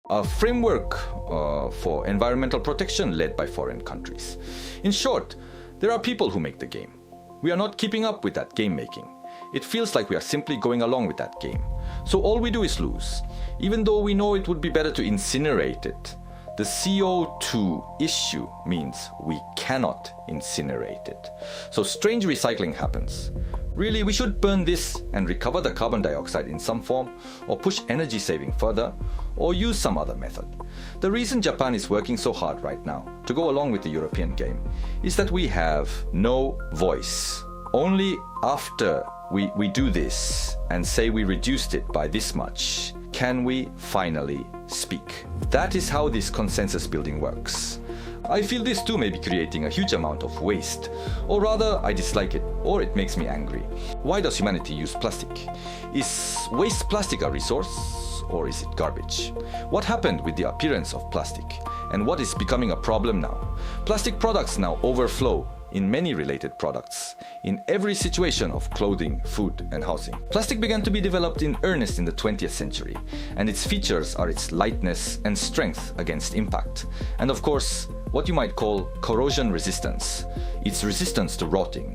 A framework for environmental protection led by foreign countries. In short, there are people who make the game. We are not keeping up with that game making. It feels like we are simply going along with that game. So all we do is lose. Even though we know it would be better to incinerate it, the CO2 issue means we cannot incinerate it. So strange recycling happens. Really, we should burn this and recover the carbon dioxide in some form, or push energy saving further, or use some other method. The reason Japan is working so hard right now to go along with the European game is that we have no voice. Only after we do this and say we reduced it by this much can we finally speak. That is how this consensus building works. I feel this too may be creating a huge amount of waste, or rather I dislike it, or it makes me angry. Why does humanity use plastic? Is waste plastic a resource, or is it garbage? What happened with the appearance of plastic, and what is becoming a problem now? Plastic products now overflow in many related products, in every situation of clothing, food, and housing. Plastic began to be developed in earnest in the 20th century, and its features are its lightness and strength against impact, and of course, what you might call corrosion resistance, its resistance to rotting,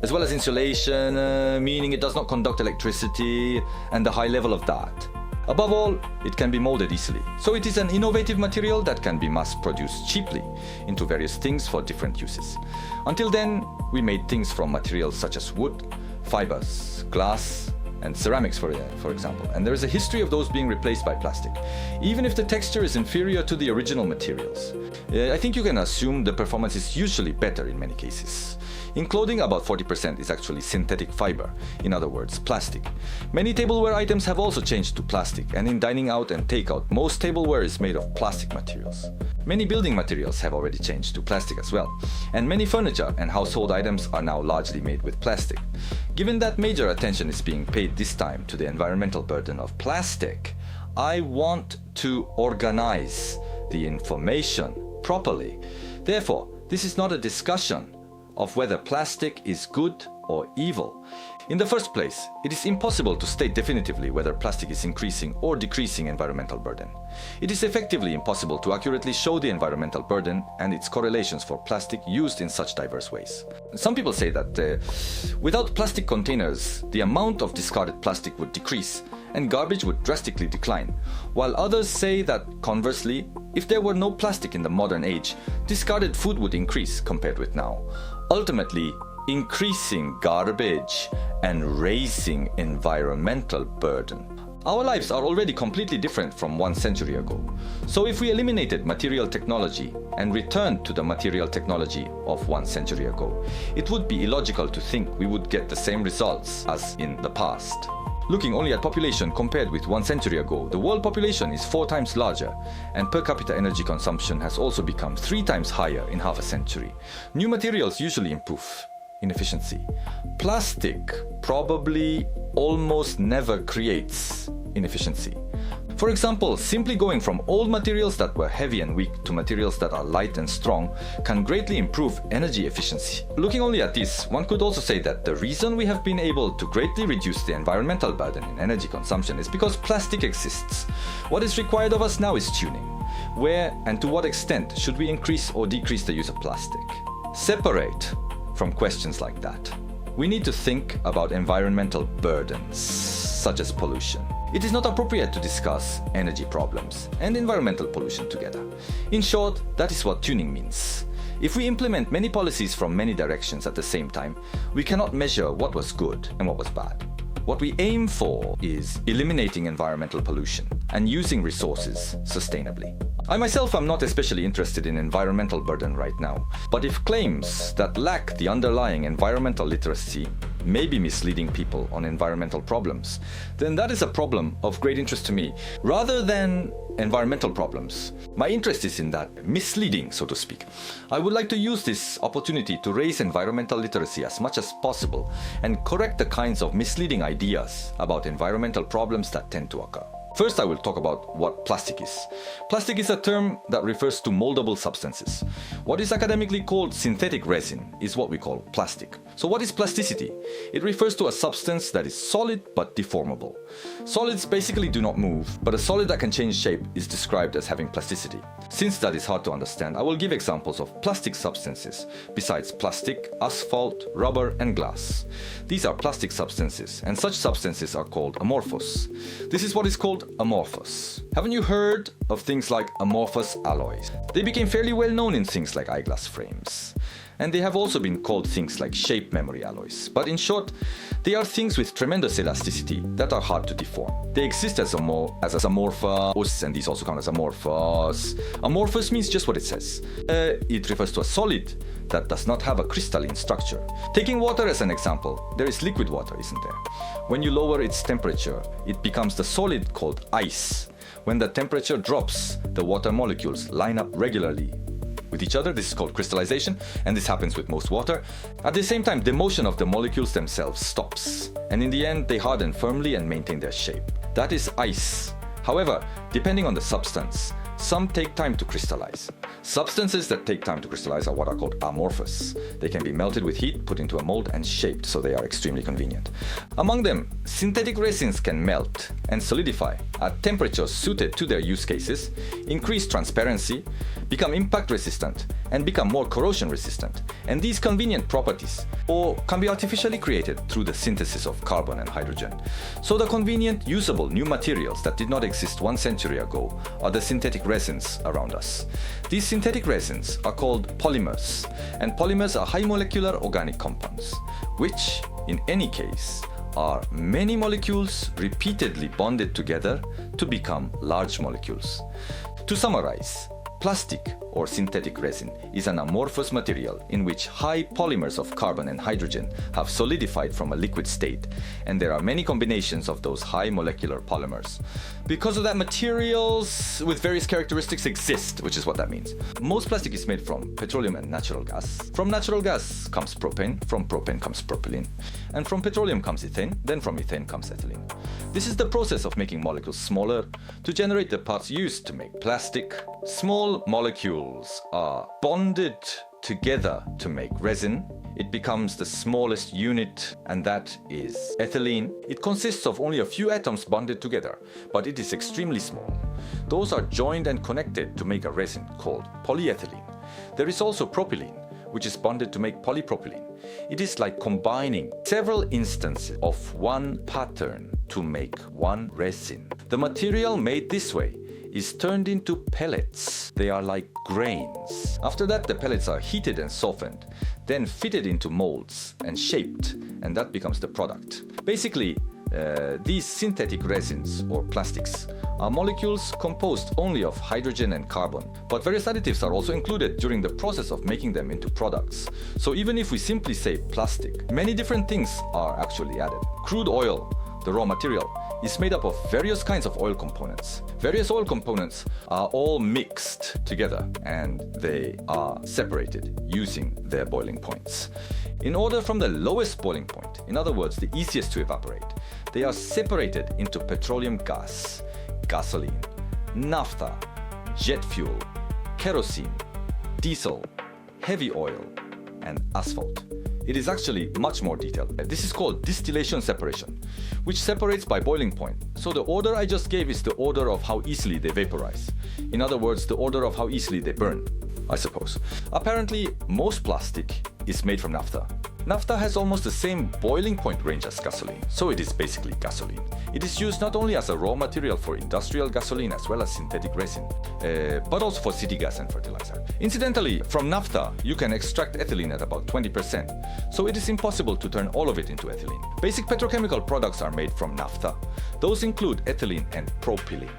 as well as insulation, meaning it does not conduct electricity, and the high level of that. Above all, it can be molded easily. So it is an innovative material that can be mass-produced cheaply into various things for different uses. Until then, we made things from materials such as wood, fibers, glass, and ceramics for example. And there is a history of those being replaced by plastic, even if the texture is inferior to the original materials. I think you can assume the performance is usually better in many cases. In clothing, about 40% is actually synthetic fiber, in other words, plastic. Many tableware items have also changed to plastic, and in dining out and takeout, most tableware is made of plastic materials. Many building materials have already changed to plastic as well, and many furniture and household items are now largely made with plastic. Given that major attention is being paid this time to the environmental burden of plastic, I want to organize the information properly. Therefore, this is not a discussion of whether plastic is good or evil. In the first place, it is impossible to state definitively whether plastic is increasing or decreasing environmental burden. It is effectively impossible to accurately show the environmental burden and its correlations for plastic used in such diverse ways. Some people say that without plastic containers, the amount of discarded plastic would decrease and garbage would drastically decline, while others say that conversely, if there were no plastic in the modern age, discarded food would increase compared with now, ultimately increasing garbage and raising environmental burden. Our lives are already completely different from 1 century ago. So if we eliminated material technology and returned to the material technology of 1 century ago, it would be illogical to think we would get the same results as in the past. Looking only at population compared with 1 century ago, the world population is 4 times larger, and per capita energy consumption has also become 3 times higher in half a century. New materials usually improve in efficiency. Plastic probably almost never creates inefficiency. For example, simply going from old materials that were heavy and weak to materials that are light and strong can greatly improve energy efficiency. Looking only at this, one could also say that the reason we have been able to greatly reduce the environmental burden in energy consumption is because plastic exists. What is required of us now is tuning. Where and to what extent should we increase or decrease the use of plastic? Separate from questions like that. We need to think about environmental burdens, such as pollution. It is not appropriate to discuss energy problems and environmental pollution together. In short, that is what tuning means. If we implement many policies from many directions at the same time, we cannot measure what was good and what was bad. What we aim for is eliminating environmental pollution and using resources sustainably. I myself am not especially interested in environmental burden right now, but if claims that lack the underlying environmental literacy may be misleading people on environmental problems, then that is a problem of great interest to me, rather than environmental problems. My interest is in that misleading, so to speak. I would like to use this opportunity to raise environmental literacy as much as possible and correct the kinds of misleading ideas about environmental problems that tend to occur. First, I will talk about what plastic is. Plastic is a term that refers to moldable substances. What is academically called synthetic resin is what we call plastic. So what is plasticity? It refers to a substance that is solid but deformable. Solids basically do not move, but a solid that can change shape is described as having plasticity. Since that is hard to understand, I will give examples of plastic substances besides plastic, asphalt, rubber, and glass. These are plastic substances, and such substances are called amorphous. This is what is called amorphous. Haven't you heard of things like amorphous alloys? They became fairly well known in things like eyeglass frames. And they have also been called things like shape memory alloys. But in short, they are things with tremendous elasticity that are hard to deform. They exist as amorphous, and these also count as amorphous. Amorphous means just what it says. It refers to a solid that does not have a crystalline structure. Taking water as an example, there is liquid water, isn't there? When you lower its temperature, it becomes the solid called ice. When the temperature drops, the water molecules line up regularly with each other. This is called crystallization, and this happens with most water. At the same time, the motion of the molecules themselves stops, and in the end, they harden firmly and maintain their shape. That is ice. However, depending on the substance, some take time to crystallize. Substances that take time to crystallize are what are called amorphous. They can be melted with heat, put into a mold, and shaped, so they are extremely convenient. Among them, synthetic resins can melt and solidify at temperatures suited to their use cases, increase transparency, become impact resistant, and become more corrosion resistant. And these convenient properties can be artificially created through the synthesis of carbon and hydrogen. So the convenient, usable new materials that did not exist 1 century ago are the synthetic resins around us. These synthetic resins are called polymers, and polymers are high molecular organic compounds, which, in any case, are many molecules repeatedly bonded together to become large molecules. To summarize, plastic or synthetic resin is an amorphous material in which high polymers of carbon and hydrogen have solidified from a liquid state, and there are many combinations of those high molecular polymers. Because of that, materials with various characteristics exist, which is what that means. Most plastic is made from petroleum and natural gas. From natural gas comes propane, from propane comes propylene, and from petroleum comes ethane, then from ethane comes ethylene. This is the process of making molecules smaller to generate the parts used to make plastic. Small molecules are bonded together to make resin. It becomes the smallest unit, and that is ethylene. It consists of only a few atoms bonded together, but it is extremely small. Those are joined and connected to make a resin called polyethylene. There is also propylene, which is bonded to make polypropylene. It is like combining several instances of one pattern to make one resin. The material made this way is turned into pellets. They are like grains. After that, the pellets are heated and softened, then fitted into molds and shaped, and that becomes the product. Basically, these synthetic resins or plastics are molecules composed only of hydrogen and carbon, but various additives are also included during the process of making them into products. So even if we simply say plastic, many different things are actually added. Crude oil, the raw material, is made up of various kinds of oil components. Various oil components are all mixed together, and they are separated using their boiling points. In order from the lowest boiling point, in other words, the easiest to evaporate, they are separated into petroleum gas, gasoline, naphtha, jet fuel, kerosene, diesel, heavy oil, and asphalt. It is actually much more detailed. This is called distillation separation, which separates by boiling point. So the order I just gave is the order of how easily they vaporize. In other words, the order of how easily they burn, I suppose. Apparently, most plastic is made from naphtha. Naphtha has almost the same boiling point range as gasoline, so it is basically gasoline. It is used not only as a raw material for industrial gasoline as well as synthetic resin, but also for city gas and fertilizer. Incidentally, from naphtha, you can extract ethylene at about 20%, so it is impossible to turn all of it into ethylene. Basic petrochemical products are made from naphtha. Those include ethylene and propylene.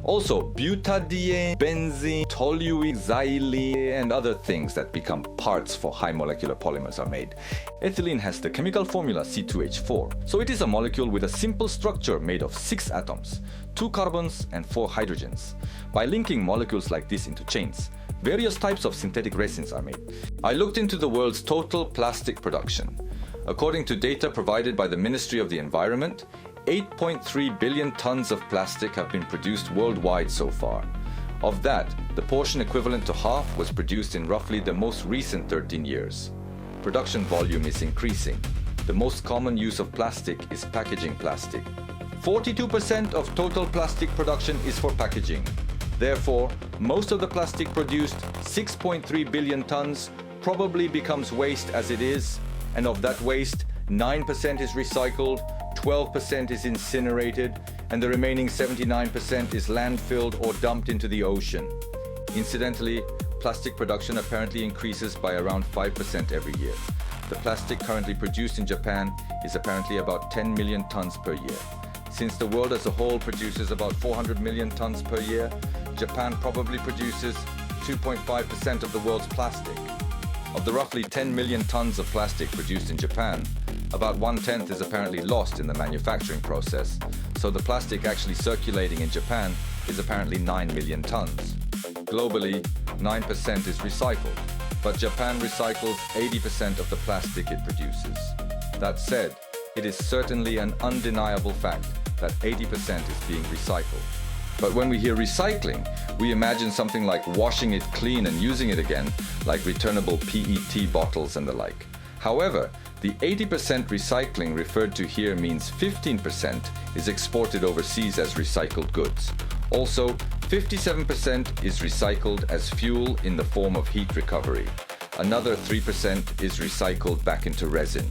Also, butadiene, benzene, toluene, xylene, and other things that become parts for high molecular polymers are made. Ethylene has the chemical formula C2H4, so it is a molecule with a simple structure made of 6 atoms, 2 carbons and 4 hydrogens. By linking molecules like this into chains, various types of synthetic resins are made. I looked into the world's total plastic production. According to data provided by the Ministry of the Environment, 8.3 billion tons of plastic have been produced worldwide so far. Of that, the portion equivalent to half was produced in roughly the most recent 13 years. Production volume is increasing. The most common use of plastic is packaging plastic. 42% of total plastic production is for packaging. Therefore, most of the plastic produced, 6.3 billion tons, probably becomes waste as it is, and of that waste, 9% is recycled, 12% is incinerated, and the remaining 79% is landfilled or dumped into the ocean. Incidentally, plastic production apparently increases by around 5% every year. The plastic currently produced in Japan is apparently about 10 million tons per year. Since the world as a whole produces about 400 million tons per year, Japan probably produces 2.5% of the world's plastic. Of the roughly 10 million tons of plastic produced in Japan, about 1/10 is apparently lost in the manufacturing process, so the plastic actually circulating in Japan is apparently 9 million tons. Globally, 9% is recycled, but Japan recycles 80% of the plastic it produces. That said, it is certainly an undeniable fact that 80% is being recycled. But when we hear recycling, we imagine something like washing it clean and using it again, like returnable PET bottles and the like. However, the 80% recycling referred to here means 15% is exported overseas as recycled goods. Also, 57% is recycled as fuel in the form of heat recovery. Another 3% is recycled back into resin.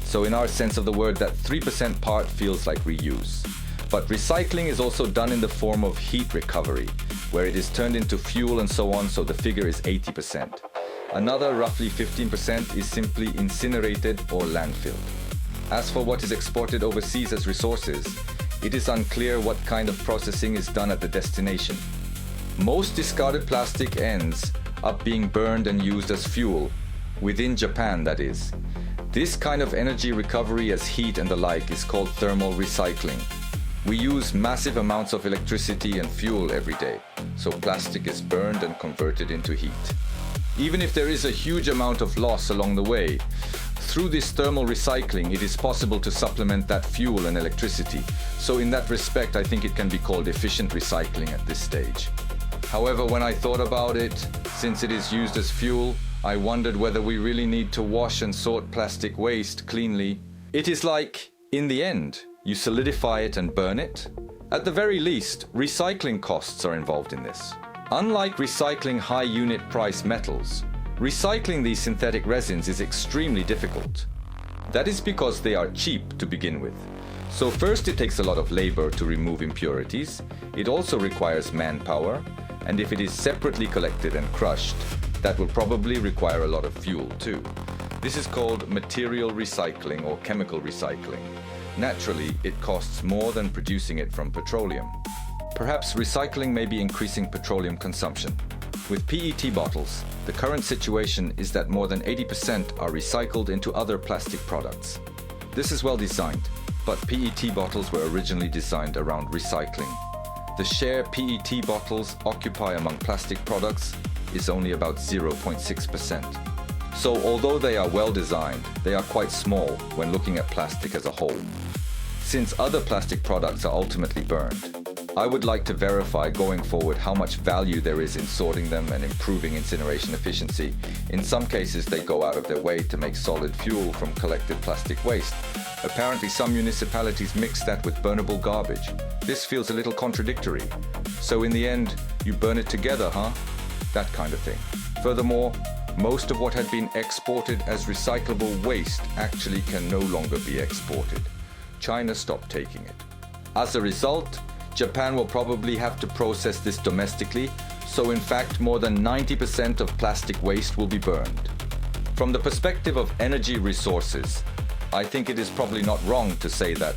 So in our sense of the word, that 3% part feels like reuse. But recycling is also done in the form of heat recovery, where it is turned into fuel and so on, so the figure is 80%. Another roughly 15% is simply incinerated or landfilled. As for what is exported overseas as resources, it is unclear what kind of processing is done at the destination. Most discarded plastic ends up being burned and used as fuel, within Japan that is. This kind of energy recovery as heat and the like is called thermal recycling. We use massive amounts of electricity and fuel every day, so plastic is burned and converted into heat. Even if there is a huge amount of loss along the way, through this thermal recycling it is possible to supplement that fuel and electricity. So in that respect, I think it can be called efficient recycling at this stage. However, when I thought about it, since it is used as fuel, I wondered whether we really need to wash and sort plastic waste cleanly. It is like, in the end, you solidify it and burn it. At the very least, recycling costs are involved in this. Unlike recycling high unit price metals, recycling these synthetic resins is extremely difficult. That is because they are cheap to begin with. So first it takes a lot of labor to remove impurities. It also requires manpower, and if it is separately collected and crushed, that will probably require a lot of fuel too. This is called material recycling or chemical recycling. Naturally, it costs more than producing it from petroleum. Perhaps recycling may be increasing petroleum consumption. With PET bottles, the current situation is that more than 80% are recycled into other plastic products. This is well designed, but PET bottles were originally designed around recycling. The share PET bottles occupy among plastic products is only about 0.6%. So although they are well designed, they are quite small when looking at plastic as a whole. Since other plastic products are ultimately burned, I would like to verify going forward how much value there is in sorting them and improving incineration efficiency. In some cases, they go out of their way to make solid fuel from collected plastic waste. Apparently, some municipalities mix that with burnable garbage. This feels a little contradictory. So in the end, you burn it together, huh? That kind of thing. Furthermore, most of what had been exported as recyclable waste actually can no longer be exported. China stopped taking it. As a result, Japan will probably have to process this domestically, so in fact more than 90% of plastic waste will be burned. From the perspective of energy resources, I think it is probably not wrong to say that,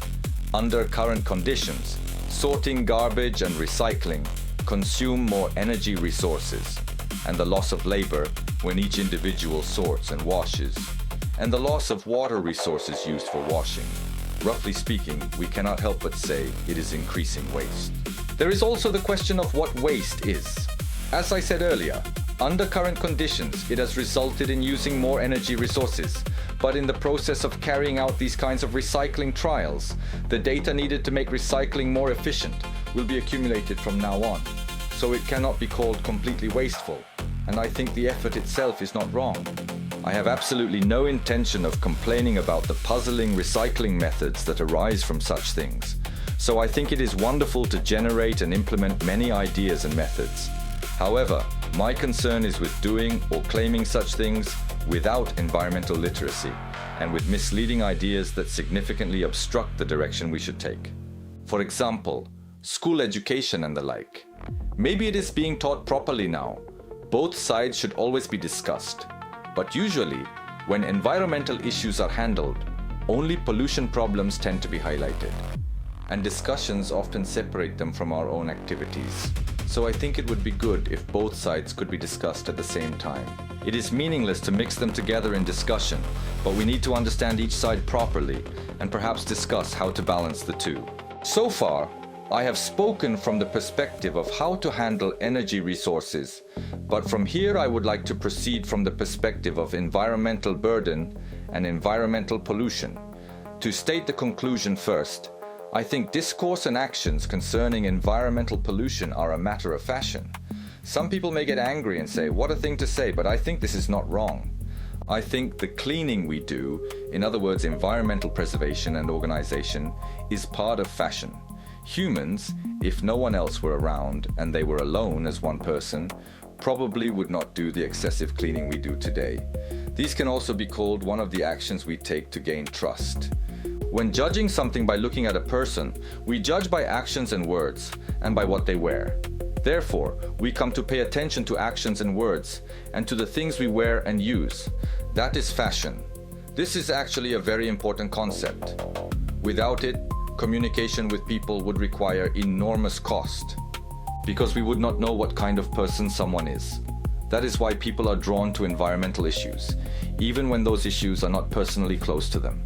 under current conditions, sorting garbage and recycling consume more energy resources, and the loss of labor when each individual sorts and washes, and the loss of water resources used for washing. Roughly speaking, we cannot help but say it is increasing waste. There is also the question of what waste is. As I said earlier, under current conditions, it has resulted in using more energy resources, but in the process of carrying out these kinds of recycling trials, the data needed to make recycling more efficient will be accumulated from now on. So it cannot be called completely wasteful, and I think the effort itself is not wrong. I have absolutely no intention of complaining about the puzzling recycling methods that arise from such things. So I think it is wonderful to generate and implement many ideas and methods. However, my concern is with doing or claiming such things without environmental literacy and with misleading ideas that significantly obstruct the direction we should take. For example, school education and the like. Maybe it is being taught properly now. Both sides should always be discussed. But usually, when environmental issues are handled, only pollution problems tend to be highlighted. And discussions often separate them from our own activities. So I think it would be good if both sides could be discussed at the same time. It is meaningless to mix them together in discussion, but we need to understand each side properly and perhaps discuss how to balance the two. So far, I have spoken from the perspective of how to handle energy resources, but from here I would like to proceed from the perspective of environmental burden and environmental pollution. To state the conclusion first, I think discourse and actions concerning environmental pollution are a matter of fashion. Some people may get angry and say, what a thing to say, but I think this is not wrong. I think the cleaning we do, in other words, environmental preservation and organization, is part of fashion. Humans, if no one else were around and they were alone as one person, probably would not do the excessive cleaning we do today. These can also be called one of the actions we take to gain trust. When judging something by looking at a person, we judge by actions and words, and by what they wear. Therefore, we come to pay attention to actions and words, and to the things we wear and use. That is fashion. This is actually a very important concept. Without it, communication with people would require enormous cost, because we would not know what kind of person someone is. That is why people are drawn to environmental issues, even when those issues are not personally close to them.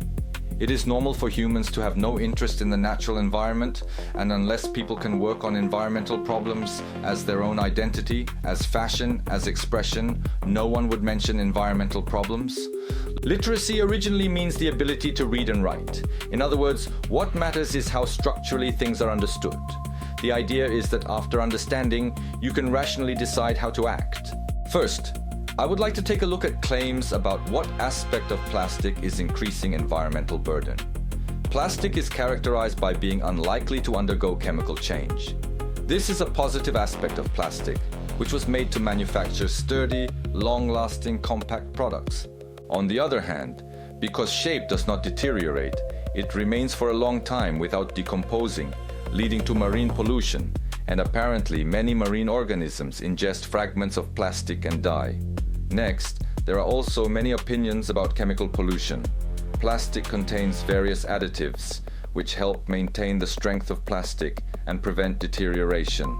It is normal for humans to have no interest in the natural environment, and unless people can work on environmental problems as their own identity, as fashion, as expression, no one would mention environmental problems. Literacy originally means the ability to read and write. In other words, what matters is how structurally things are understood. The idea is that after understanding, you can rationally decide how to act. First, I would like to take a look at claims about what aspect of plastic is increasing environmental burden. Plastic is characterized by being unlikely to undergo chemical change. This is a positive aspect of plastic, which was made to manufacture sturdy, long-lasting, compact products. On the other hand, because shape does not deteriorate, it remains for a long time without decomposing, leading to marine pollution, and apparently many marine organisms ingest fragments of plastic and die. Next, there are also many opinions about chemical pollution. Plastic contains various additives, which help maintain the strength of plastic and prevent deterioration.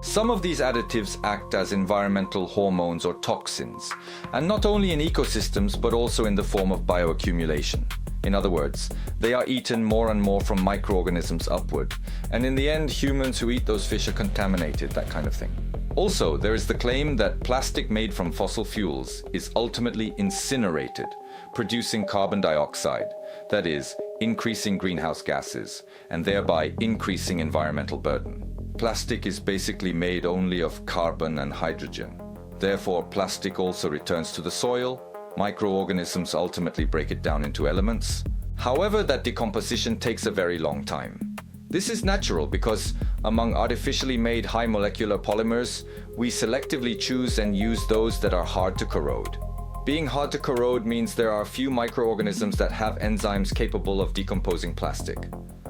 Some of these additives act as environmental hormones or toxins, and not only in ecosystems but also in the form of bioaccumulation. In other words, they are eaten more and more from microorganisms upward, and in the end, humans who eat those fish are contaminated, that kind of thing. Also, there is the claim that plastic made from fossil fuels is ultimately incinerated, producing carbon dioxide, that is, increasing greenhouse gases, and thereby increasing environmental burden. Plastic is basically made only of carbon and hydrogen. Therefore, plastic also returns to the soil. Microorganisms ultimately break it down into elements. However, that decomposition takes a very long time. This is natural because among artificially made high molecular polymers, we selectively choose and use those that are hard to corrode. Being hard to corrode means there are few microorganisms that have enzymes capable of decomposing plastic.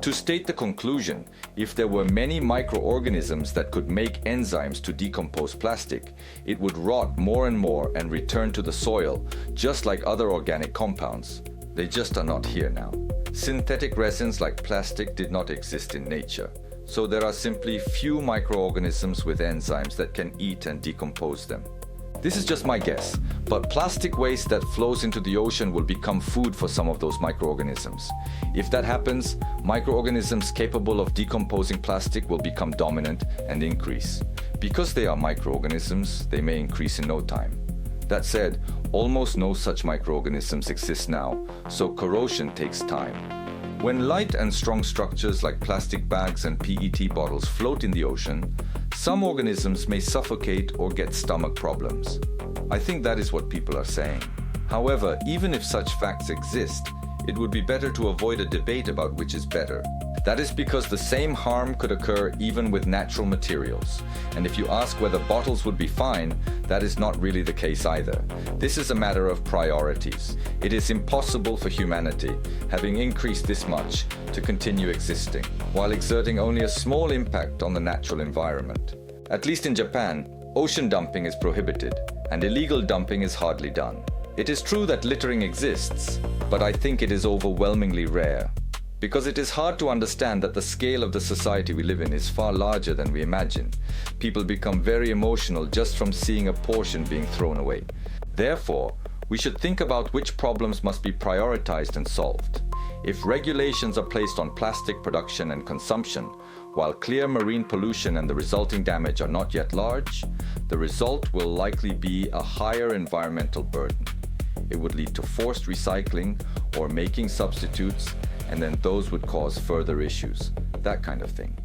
To state the conclusion, if there were many microorganisms that could make enzymes to decompose plastic, it would rot more and more and return to the soil, just like other organic compounds. They just are not here now. Synthetic resins like plastic did not exist in nature, so there are simply few microorganisms with enzymes that can eat and decompose them. This is just my guess, but plastic waste that flows into the ocean will become food for some of those microorganisms. If that happens, microorganisms capable of decomposing plastic will become dominant and increase. Because they are microorganisms, they may increase in no time. That said, almost no such microorganisms exist now, so corrosion takes time. When light and strong structures like plastic bags and PET bottles float in the ocean, some organisms may suffocate or get stomach problems. I think that is what people are saying. However, even if such facts exist, it would be better to avoid a debate about which is better. That is because the same harm could occur even with natural materials. And if you ask whether bottles would be fine, that is not really the case either. This is a matter of priorities. It is impossible for humanity, having increased this much, to continue existing, while exerting only a small impact on the natural environment. At least in Japan, ocean dumping is prohibited, and illegal dumping is hardly done. It is true that littering exists, but I think it is overwhelmingly rare. Because it is hard to understand that the scale of the society we live in is far larger than we imagine. People become very emotional just from seeing a portion being thrown away. Therefore, we should think about which problems must be prioritized and solved. If regulations are placed on plastic production and consumption, while clear marine pollution and the resulting damage are not yet large, the result will likely be a higher environmental burden. It would lead to forced recycling or making substitutes, and then those would cause further issues, that kind of thing.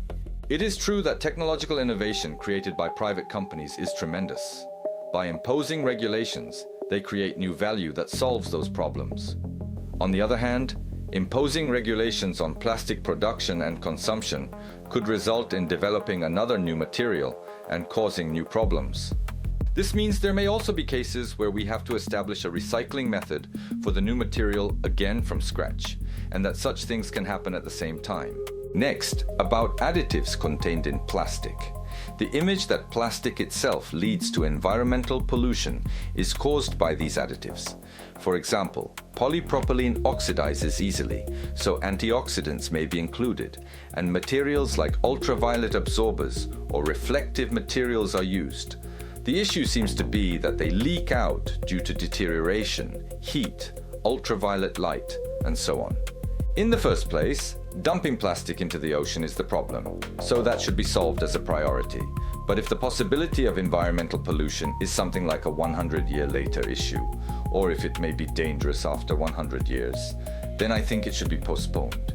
It is true that technological innovation created by private companies is tremendous. By imposing regulations, they create new value that solves those problems. On the other hand, imposing regulations on plastic production and consumption could result in developing another new material and causing new problems. This means there may also be cases where we have to establish a recycling method for the new material again from scratch, and that such things can happen at the same time. Next, about additives contained in plastic. The image that plastic itself leads to environmental pollution is caused by these additives. For example, polypropylene oxidizes easily, so antioxidants may be included, and materials like ultraviolet absorbers or reflective materials are used. The issue seems to be that they leak out due to deterioration, heat, ultraviolet light, and so on. In the first place, dumping plastic into the ocean is the problem, so that should be solved as a priority. But if the possibility of environmental pollution is something like a 100-year later issue, or if it may be dangerous after 100 years, then I think it should be postponed.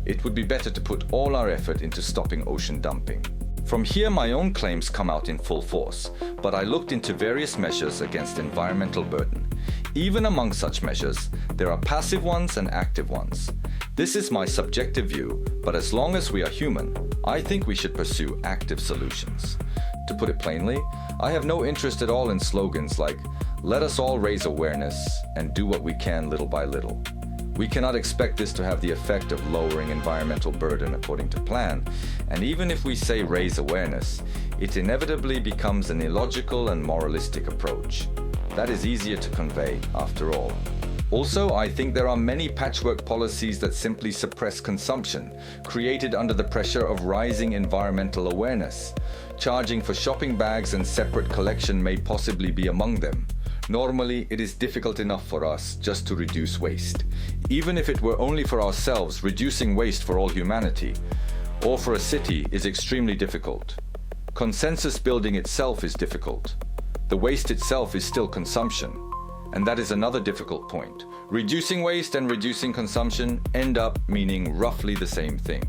It would be better to put all our effort into stopping ocean dumping. From here, my own claims come out in full force, but I looked into various measures against environmental burden. Even among such measures, there are passive ones and active ones. This is my subjective view, but as long as we are human, I think we should pursue active solutions. To put it plainly, I have no interest at all in slogans like, "Let us all raise awareness and do what we can little by little." We cannot expect this to have the effect of lowering environmental burden according to plan, and even if we say raise awareness, it inevitably becomes an illogical and moralistic approach. That is easier to convey, after all. Also, I think there are many patchwork policies that simply suppress consumption, created under the pressure of rising environmental awareness. Charging for shopping bags and separate collection may possibly be among them. Normally, it is difficult enough for us just to reduce waste. Even if it were only for ourselves, reducing waste for all humanity, or for a city, is extremely difficult. Consensus building itself is difficult. The waste itself is still consumption. And that is another difficult point. Reducing waste and reducing consumption end up meaning roughly the same thing.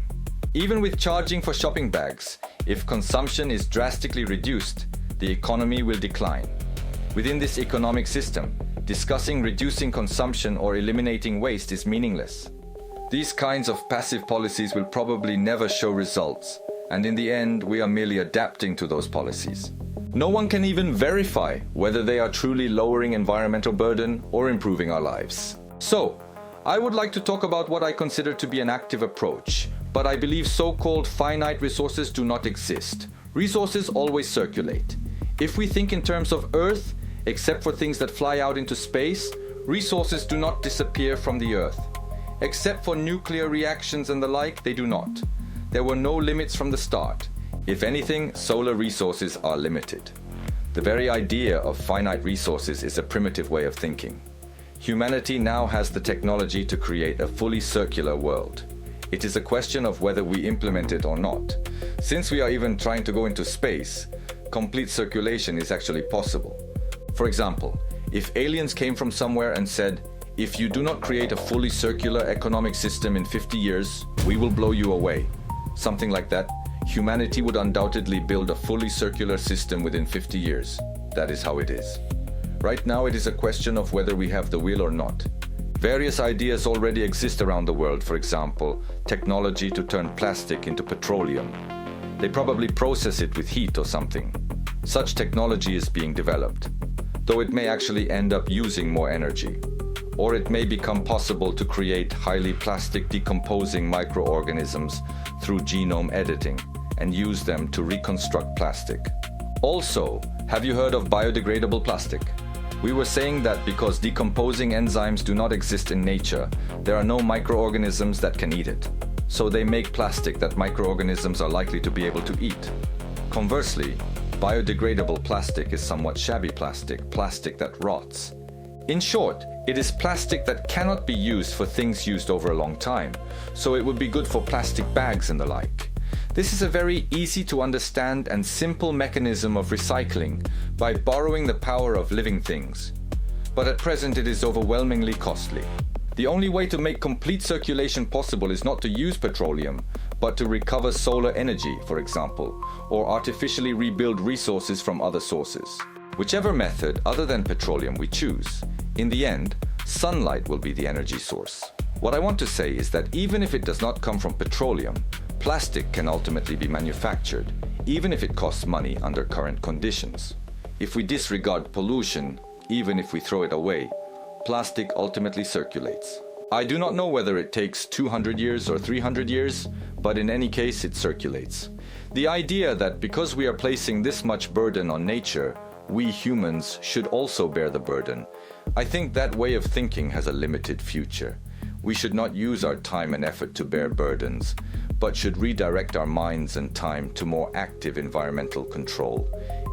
Even with charging for shopping bags, if consumption is drastically reduced, the economy will decline. Within this economic system, discussing reducing consumption or eliminating waste is meaningless. These kinds of passive policies will probably never show results, and in the end, we are merely adapting to those policies. No one can even verify whether they are truly lowering environmental burden or improving our lives. So, I would like to talk about what I consider to be an active approach, but I believe so-called finite resources do not exist. Resources always circulate. If we think in terms of Earth, except for things that fly out into space, resources do not disappear from the Earth. Except for nuclear reactions and the like, they do not. There were no limits from the start. If anything, solar resources are limited. The very idea of finite resources is a primitive way of thinking. Humanity now has the technology to create a fully circular world. It is a question of whether we implement it or not. Since we are even trying to go into space, complete circulation is actually possible. For example, If aliens came from somewhere and said, if you do not create a fully circular economic system in 50 years, we will blow you away. Something like that, humanity would undoubtedly build a fully circular system within 50 years. That is how it is. Right now it is a question of whether we have the will or not. Various ideas already exist around the world, for example, technology to turn plastic into petroleum. They probably process it with heat or something. Such technology is being developed, though it may actually end up using more energy. Or it may become possible to create highly plastic decomposing microorganisms through genome editing and use them to reconstruct plastic. Also, have you heard of biodegradable plastic? We were saying that because decomposing enzymes do not exist in nature, there are no microorganisms that can eat it. So they make plastic that microorganisms are likely to be able to eat. Conversely, biodegradable plastic is somewhat shabby plastic that rots. In short, it is plastic that cannot be used for things used over a long time, so it would be good for plastic bags and the like. This is a very easy to understand and simple mechanism of recycling by borrowing the power of living things. But at present it is overwhelmingly costly. The only way to make complete circulation possible is not to use petroleum, but to recover solar energy, for example, or artificially rebuild resources from other sources. Whichever method other than petroleum we choose, in the end, sunlight will be the energy source. What I want to say is that even if it does not come from petroleum, plastic can ultimately be manufactured, even if it costs money under current conditions. If we disregard pollution, even if we throw it away, plastic ultimately circulates. I do not know whether it takes 200 years or 300 years, but in any case it circulates. The idea that because we are placing this much burden on nature, we humans should also bear the burden, I think that way of thinking has a limited future. We should not use our time and effort to bear burdens, but should redirect our minds and time to more active environmental control.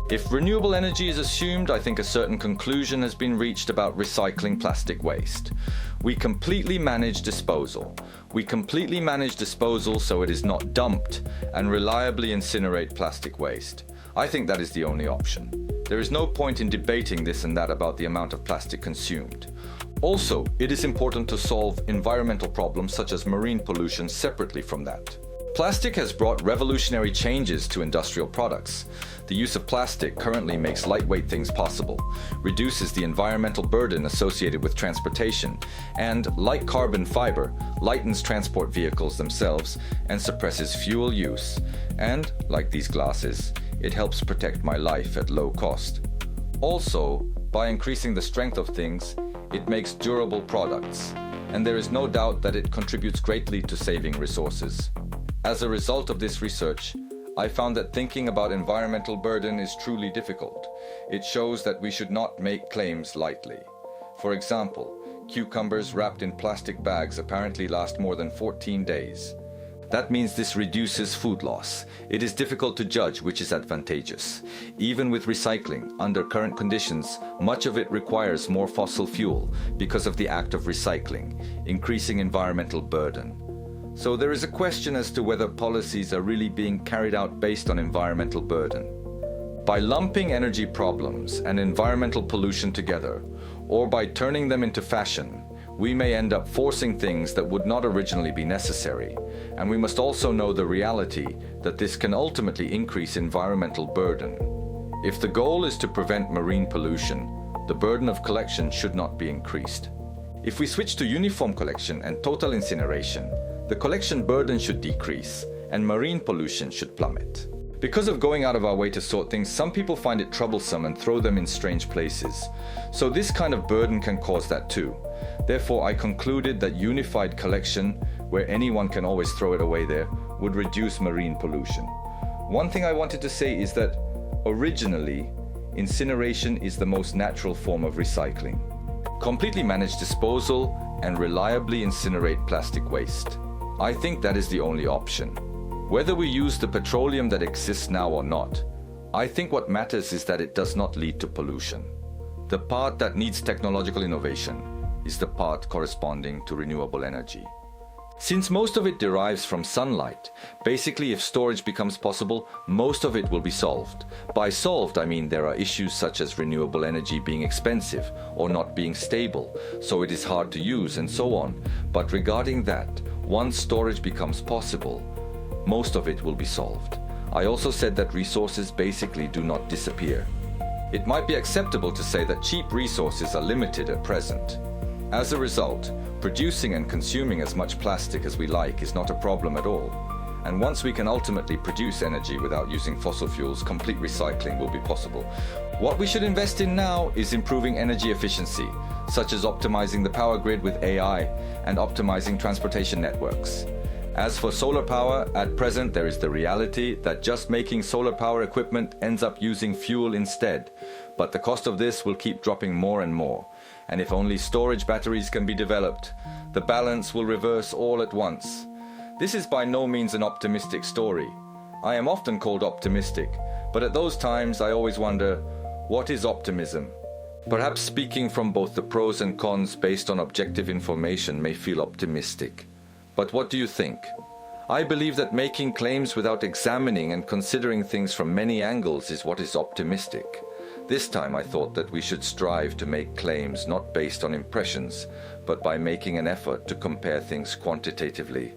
If renewable energy is assumed, I think a certain conclusion has been reached about recycling plastic waste. We completely manage disposal. We completely manage disposal so it is not dumped and reliably incinerate plastic waste. I think that is the only option. There is no point in debating this and that about the amount of plastic consumed. Also, it is important to solve environmental problems such as marine pollution separately from that. Plastic has brought revolutionary changes to industrial products. The use of plastic currently makes lightweight things possible, reduces the environmental burden associated with transportation, and, like carbon fiber, lightens transport vehicles themselves and suppresses fuel use. And, like these glasses, it helps protect my life at low cost. Also, by increasing the strength of things, it makes durable products, and there is no doubt that it contributes greatly to saving resources. As a result of this research, I found that thinking about environmental burden is truly difficult. It shows that we should not make claims lightly. For example, cucumbers wrapped in plastic bags apparently last more than 14 days. That means this reduces food loss. It is difficult to judge which is advantageous. Even with recycling, under current conditions, much of it requires more fossil fuel because of the act of recycling, increasing environmental burden. So there is a question as to whether policies are really being carried out based on environmental burden. By lumping energy problems and environmental pollution together, or by turning them into fashion, we may end up forcing things that would not originally be necessary, and we must also know the reality that this can ultimately increase environmental burden. If the goal is to prevent marine pollution, the burden of collection should not be increased. If we switch to uniform collection and total incineration, the collection burden should decrease, and marine pollution should plummet. Because of going out of our way to sort things, some people find it troublesome and throw them in strange places. So this kind of burden can cause that too. Therefore, I concluded that unified collection, where anyone can always throw it away there, would reduce marine pollution. One thing I wanted to say is that, originally, incineration is the most natural form of recycling. Completely manage disposal and reliably incinerate plastic waste. I think that is the only option. Whether we use the petroleum that exists now or not, I think what matters is that it does not lead to pollution. The part that needs technological innovation is the part corresponding to renewable energy. Since most of it derives from sunlight, basically if storage becomes possible, most of it will be solved. By solved, I mean there are issues such as renewable energy being expensive or not being stable, so it is hard to use and so on. But regarding that, once storage becomes possible, most of it will be solved. I also said that resources basically do not disappear. It might be acceptable to say that cheap resources are limited at present. As a result, producing and consuming as much plastic as we like is not a problem at all. And once we can ultimately produce energy without using fossil fuels, complete recycling will be possible. What we should invest in now is improving energy efficiency, such as optimizing the power grid with AI and optimizing transportation networks. As for solar power, at present there is the reality that just making solar power equipment ends up using fuel instead, but the cost of this will keep dropping more and more. And if only storage batteries can be developed, the balance will reverse all at once. This is by no means an optimistic story. I am often called optimistic, but at those times I always wonder, what is optimism? Perhaps speaking from both the pros and cons based on objective information may feel optimistic. But what do you think? I believe that making claims without examining and considering things from many angles is what is optimistic. This time I thought that we should strive to make claims not based on impressions, but by making an effort to compare things quantitatively.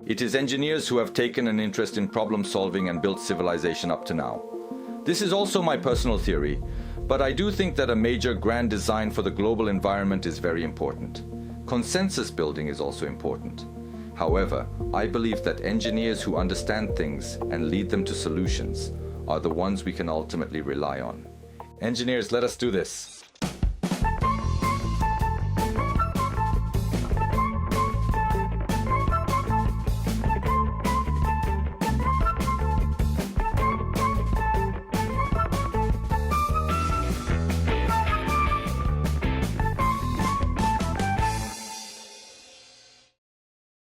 It is engineers who have taken an interest in problem solving and built civilization up to now. This is also my personal theory, but I do think that a major grand design for the global environment is very important. Consensus building is also important. However, I believe that engineers who understand things and lead them to solutions are the ones we can ultimately rely on. Engineers, let us do this.